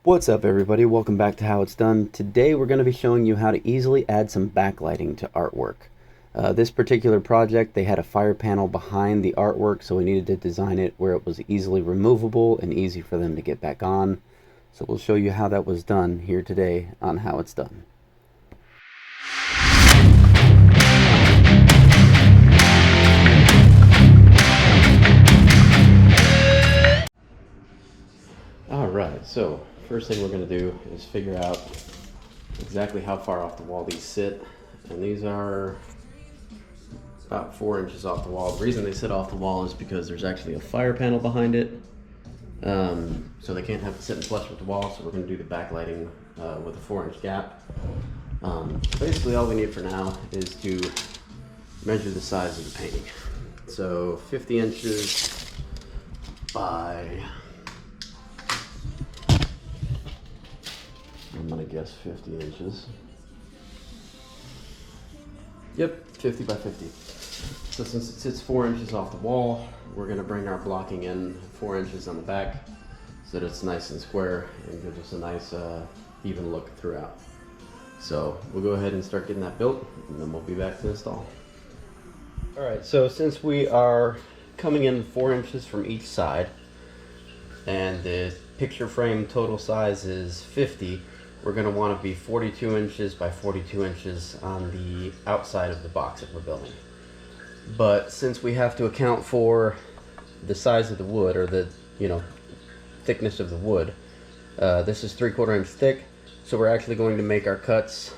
What's up everybody, welcome back to How It's Done. Today we're going to be showing you how to easily add some backlighting to artwork. This particular project, they had a fire panel behind the artwork, so we needed to design it where it was easily removable and easy for them to get back on. So we'll show you how that was done here today on How It's Done. Alright, so first thing we're going to do is figure out exactly how far off the wall these sit. And these are about 4 inches off the wall. The reason they sit off the wall is because there's actually a fire panel behind it. So they can't have it sitting flush with the wall, so we're going to do the backlighting with a 4-inch gap. Basically all we need for now is to measure the size of the painting. So 50 inches by, I'm gonna guess 50 inches. Yep, 50 by 50. So since it sits 4 inches off the wall, we're gonna bring our blocking in 4 inches on the back so that it's nice and square and gives us a nice even look throughout. So we'll go ahead and start getting that built, and then we'll be back to install. Alright, so since we are coming in 4 inches from each side, and the picture frame total size is 50, we're going to want to be 42 inches by 42 inches on the outside of the box that we're building. But since we have to account for the size of the wood, or the thickness of the wood, this is 3/4 inch thick, so we're actually going to make our cuts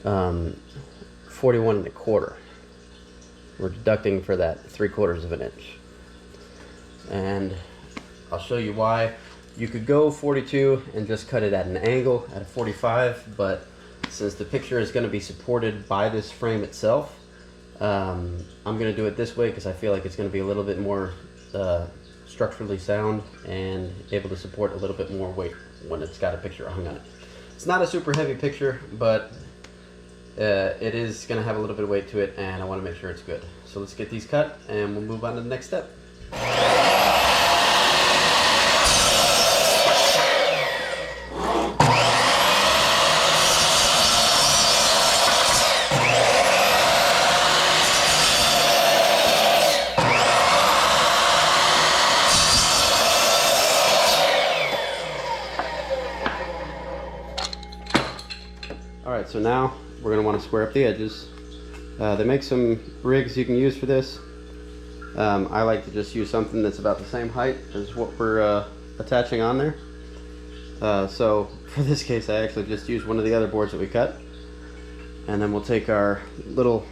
41 1/4. We're deducting for that 3/4 of an inch, and I'll show you why. You could go 42 and just cut it at an angle at a 45, but since the picture is going to be supported by this frame itself, I'm going to do it this way because I feel like it's going to be a little bit more structurally sound and able to support a little bit more weight when it's got a picture hung on it. It's not a super heavy picture, but it is going to have a little bit of weight to it, and I want to make sure it's good. So let's get these cut and we'll move on to the next step. Alright, so now we're going to want to square up the edges. They make some rigs you can use for this. I like to just use something that's about the same height as what we're attaching on there. So for this case I actually just used one of the other boards that we cut. And then we'll take our little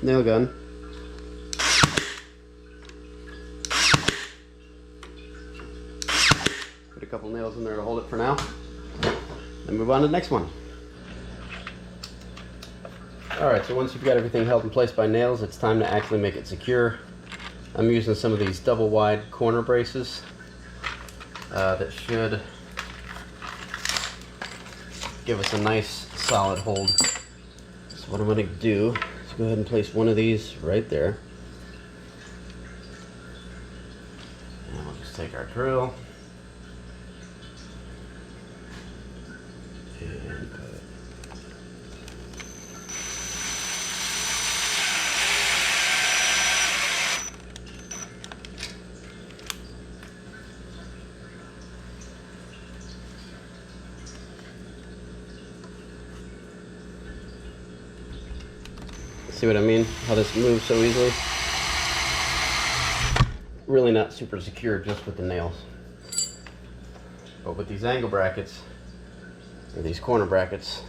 nail gun put a couple nails in there to hold it for now, and move on to the next one. Alright, so once you've got everything held in place by nails, it's time to actually make it secure. I'm using some of these double wide corner braces that should give us a nice solid hold. So what I'm going to do is go ahead and place one of these right there. And we'll just take our drill and put it. See what I mean? How this moves so easily? Really not super secure just with the nails. But with these angle brackets, or these corner brackets,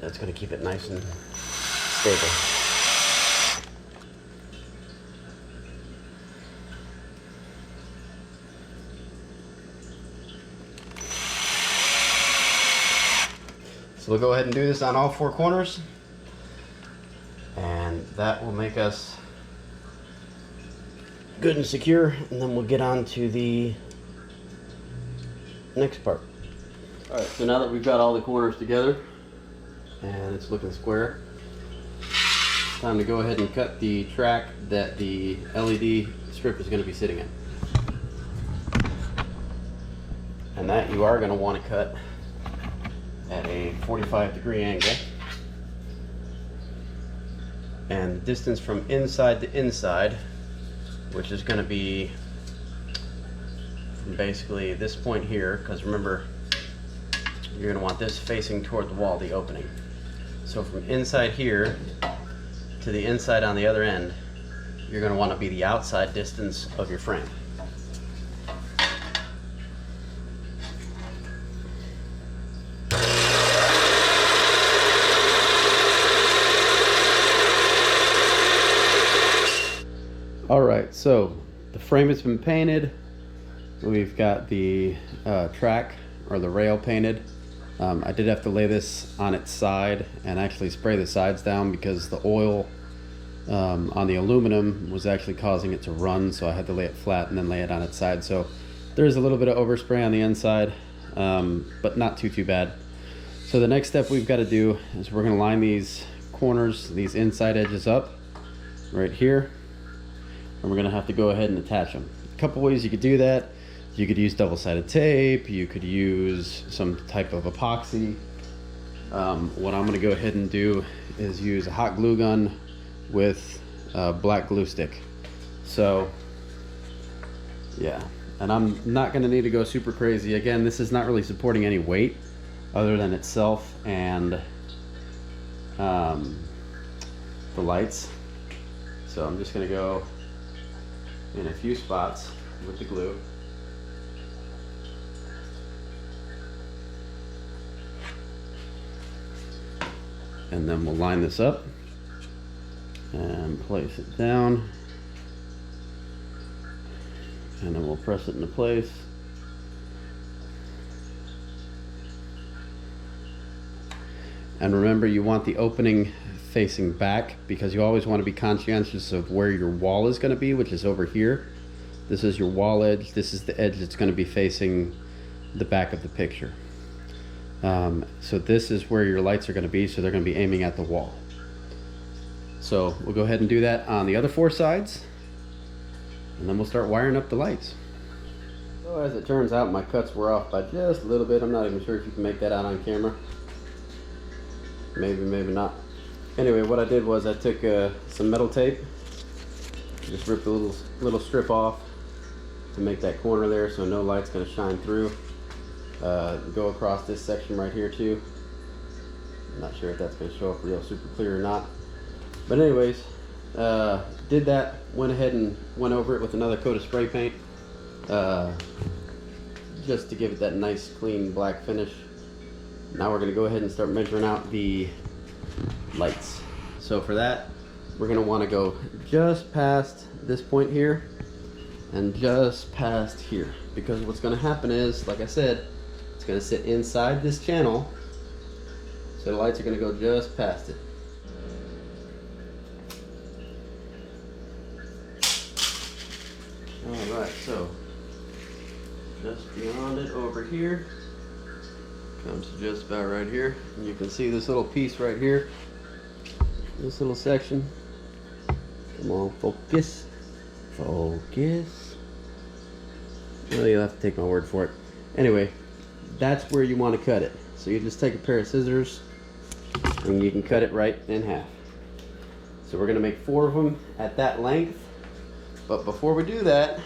that's going to keep it nice and stable. So we'll go ahead and do this on all 4 corners. And that will make us good and secure, and then we'll get on to the next part. Alright, so now that we've got all the corners together and it's looking square, it's time to go ahead and cut the track that the LED strip is going to be sitting in. And that you are going to want to cut at a 45-degree angle. And the distance from inside to inside, which is going to be from basically this point here, because remember, you're going to want this facing toward the wall, the opening. So from inside here to the inside on the other end, you're going to want to be the outside distance of your frame. Alright, so the frame has been painted. We've got the track or the rail painted. I did have to lay this on its side and actually spray the sides down because the oil on the aluminum was actually causing it to run, so I had to lay it flat and then lay it on its side. So there's a little bit of overspray on the inside, but not too bad. So the next step we've got to do is we're going to line these corners, these inside edges up right here. And we're going to have to go ahead and attach them. A couple ways you could do that. You could use double-sided tape, you could use some type of epoxy. What I'm going to go ahead and do is use a hot glue gun with a black glue stick. So yeah, and I'm not going to need to go super crazy. Again, this is not really supporting any weight other than itself and the lights. So I'm just going to go in a few spots with the glue. And then we'll line this up and place it down. And then we'll press it into place. And remember, you want the opening facing back because you always want to be conscientious of where your wall is going to be, which is over here. This is your wall edge. This is the edge that's going to be facing the back of the picture. So this is where your lights are going to be, so they're going to be aiming at the wall. So we'll go ahead and do that on the other four sides, and then we'll start wiring up the lights. So as it turns out, my cuts were off by just a little bit. I'm not even sure if you can make that out on camera. Maybe, maybe not. Anyway, what I did was I took some metal tape, just ripped a little strip off to make that corner there so no light's going to shine through. Go across this section right here too. I'm not sure if that's going to show up real super clear or not. But anyways, did that, went ahead and went over it with another coat of spray paint just to give it that nice clean black finish. Now we're going to go ahead and start measuring out the lights. So for that, we're going to want to go just past this point here and just past here, because what's going to happen is, like I said, it's going to sit inside this channel, so the lights are going to go just past it. Alright, so just beyond it over here comes to just about right here, and you can see this little piece right here, this little section. Come on, focus, focus. Well, you'll have to take my word for it. Anyway, that's where you want to cut it. So you just take a pair of scissors and you can cut it right in half. So we're going to make 4 of them at that length. But before we do that,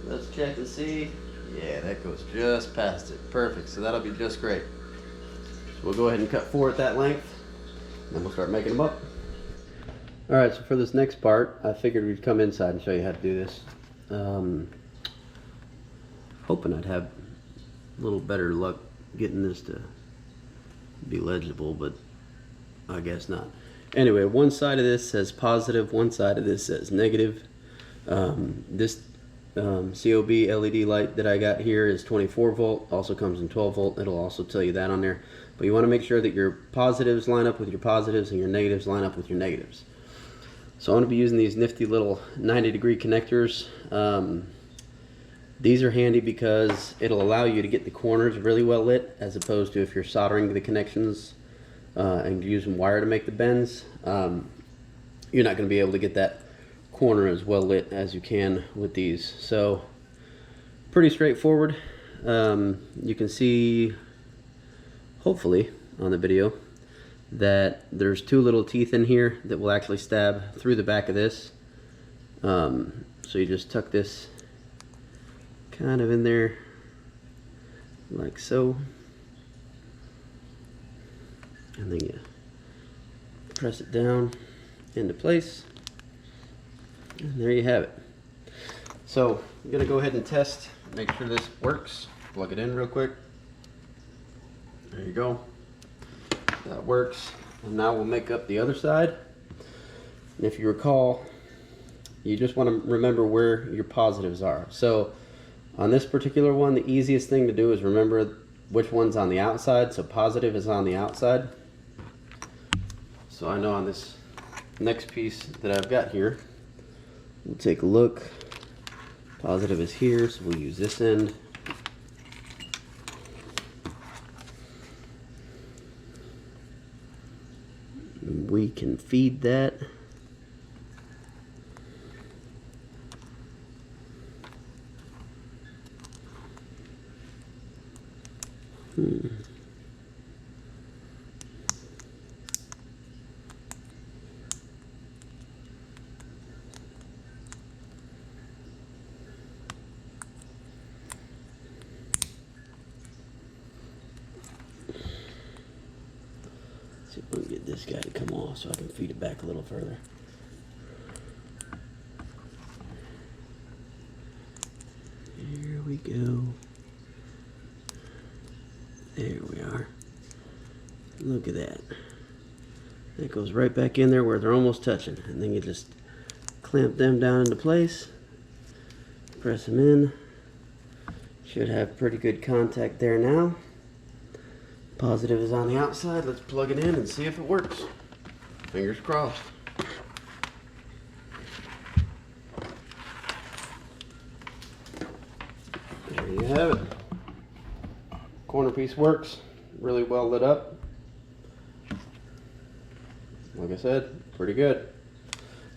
let's check and see. Yeah, that goes just past it. Perfect. So that'll be just great. So we'll go ahead and cut 4 at that length, and then we'll start making them up. Alright, so for this next part, I figured we'd come inside and show you how to do this. Hoping I'd have a little better luck getting this to be legible, but I guess not. Anyway, one side of this says positive, one side of this says negative. This COB LED light that I got here is 24 volt, also comes in 12 volt. It'll also tell you that on there. But you want to make sure that your positives line up with your positives and your negatives line up with your negatives. So I'm going to be using these nifty little 90-degree connectors. These are handy because it'll allow you to get the corners really well lit, as opposed to if you're soldering the connections and using wire to make the bends. You're not going to be able to get that corner as well lit as you can with these. So pretty straightforward. you can see, hopefully, on the video, that there's two little teeth in here that will actually stab through the back of this. So you just tuck this kind of in there like so, and then you press it down into place, and there you have it. So I'm gonna go ahead and test, make sure this works. Plug it in real quick. There you go. That works. And now we'll make up the other side. And if you recall, you just want to remember where your positives are. So on this particular one, the easiest thing to do is remember which one's on the outside. So positive is on the outside. So I know on this next piece that I've got here, we'll take a look. Positive is here, so we'll use this end. We can feed that. See if we can get this guy to come off so I can feed it back a little further. Here we go. There we are. Look at that. That goes right back in there where they're almost touching. And then you just clamp them down into place. Press them in. Should have pretty good contact there now. Positive is on the outside. Let's plug it in and see if it works. Fingers crossed. There you have it. Corner piece works. Really well lit up. Like I said, pretty good.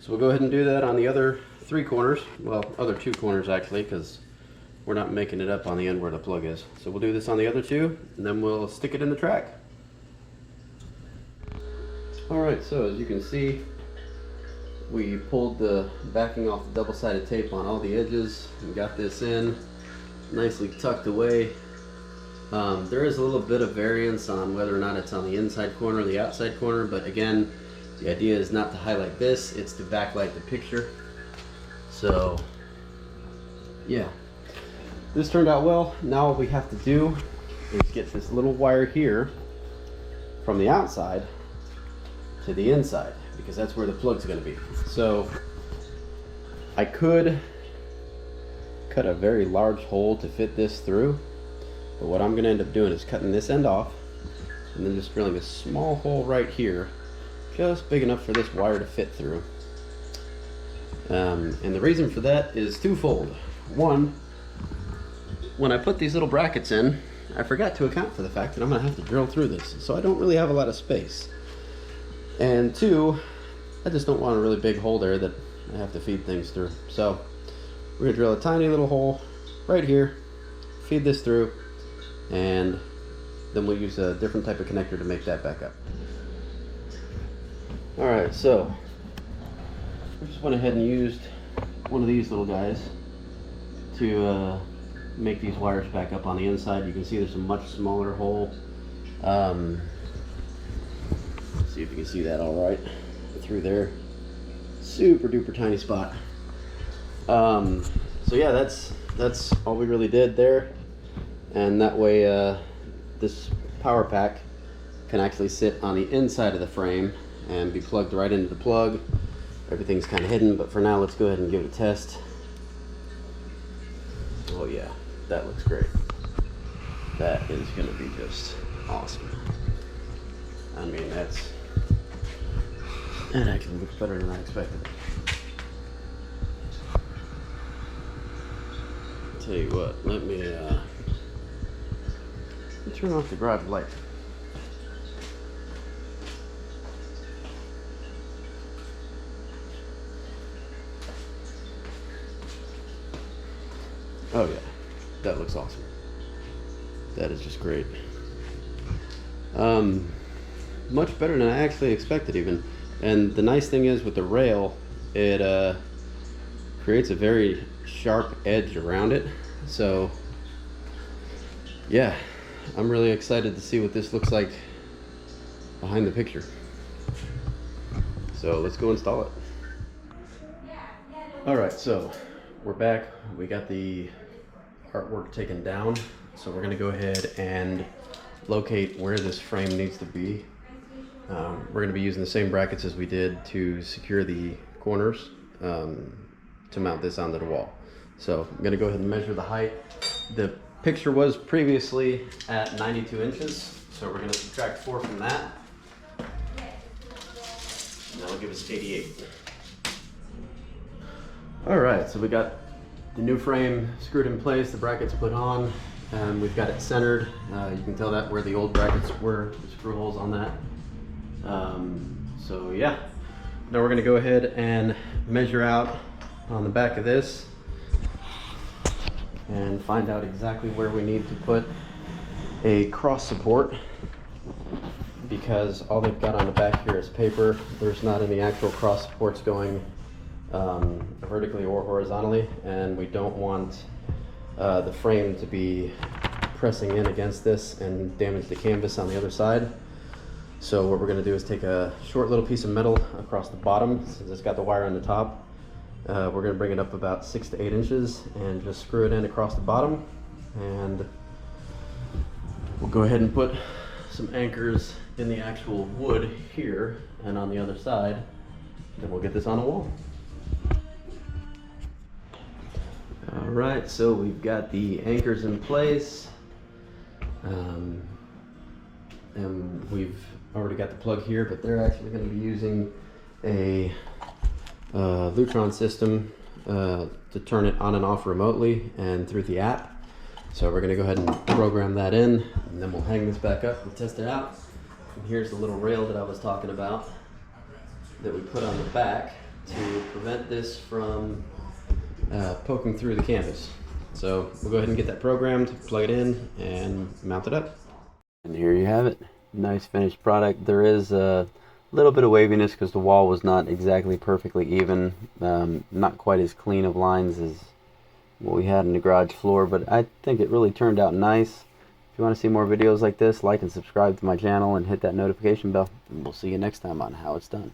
So we'll go ahead and do that on the other three corners. Well, other two corners actually, because we're not making it up on the end where the plug is. So we'll do this on the other two, and then we'll stick it in the track. Alright, so as you can see, we pulled the backing off the double-sided tape on all the edges and got this in nicely tucked away. There is a little bit of variance on whether or not it's on the inside corner or the outside corner, but again, the idea is not to highlight this, it's to backlight the picture. So yeah, this turned out well. Now what we have to do is get this little wire here from the outside to the inside, because that's where the plug's going to be. So I could cut a very large hole to fit this through, but what I'm going to end up doing is cutting this end off and then just drilling a small hole right here, just big enough for this wire to fit through. And the reason for that is twofold. One, when I put these little brackets in, I forgot to account for the fact that I'm going to have to drill through this, so I don't really have a lot of space. And two, I just don't want a really big hole there that I have to feed things through. So we're going to drill a tiny little hole right here, feed this through, and then we'll use a different type of connector to make that back up. Alright, so I just went ahead and used one of these little guys to make these wires back up on the inside. You can see there's a much smaller hole. See if you can see that all right through there. Super duper tiny spot. So yeah, that's all we really did there, and that way this power pack can actually sit on the inside of the frame and be plugged right into the plug. Everything's kind of hidden, but for now let's go ahead and give it a test. Oh yeah, that looks great. That is going to be just awesome. I mean, that actually looks better than I expected. Tell you what, let me turn off the garage light. Oh yeah, that looks awesome. That is just great. Much better than I actually expected even. And the nice thing is with the rail, it creates a very sharp edge around it. So yeah, I'm really excited to see what this looks like behind the picture. So let's go install it. All right, so we're back. We got the artwork taken down. So we're gonna go ahead and locate where this frame needs to be. We're gonna be using the same brackets as we did to secure the corners to mount this onto the wall. So I'm gonna go ahead and measure the height. The picture was previously at 92 inches. So we're gonna subtract 4 from that. And that'll give us 88. All right, so we got the new frame screwed in place, the brackets put on, and we've got it centered. You can tell that where the old brackets were, the screw holes on that. So yeah, now we're gonna go ahead and measure out on the back of this and find out exactly where we need to put a cross support, because all they've got on the back here is paper. There's not any actual cross supports going vertically or horizontally, and we don't want the frame to be pressing in against this and damage the canvas on the other side. So what we're going to do is take a short little piece of metal across the bottom, since it's got the wire on the top. We're going to bring it up about 6 to 8 inches and just screw it in across the bottom, and we'll go ahead and put some anchors in the actual wood here and on the other side. Then we'll get this on a wall. All right, so we've got the anchors in place, and we've already got the plug here, but they're actually going to be using a Lutron system to turn it on and off remotely and through the app. So we're going to go ahead and program that in, and then we'll hang this back up and test it out. And here's the little rail that I was talking about that we put on the back to prevent this from poking through the canvas. So we'll go ahead and get that programmed, plug it in, and mount it up. And here you have it. Nice finished product. There is a little bit of waviness because the wall was not exactly perfectly even, not quite as clean of lines as what we had in the garage floor, but I think it really turned out nice. If you want to see more videos like this, like and subscribe to my channel and hit that notification bell, and we'll see you next time on How It's Done.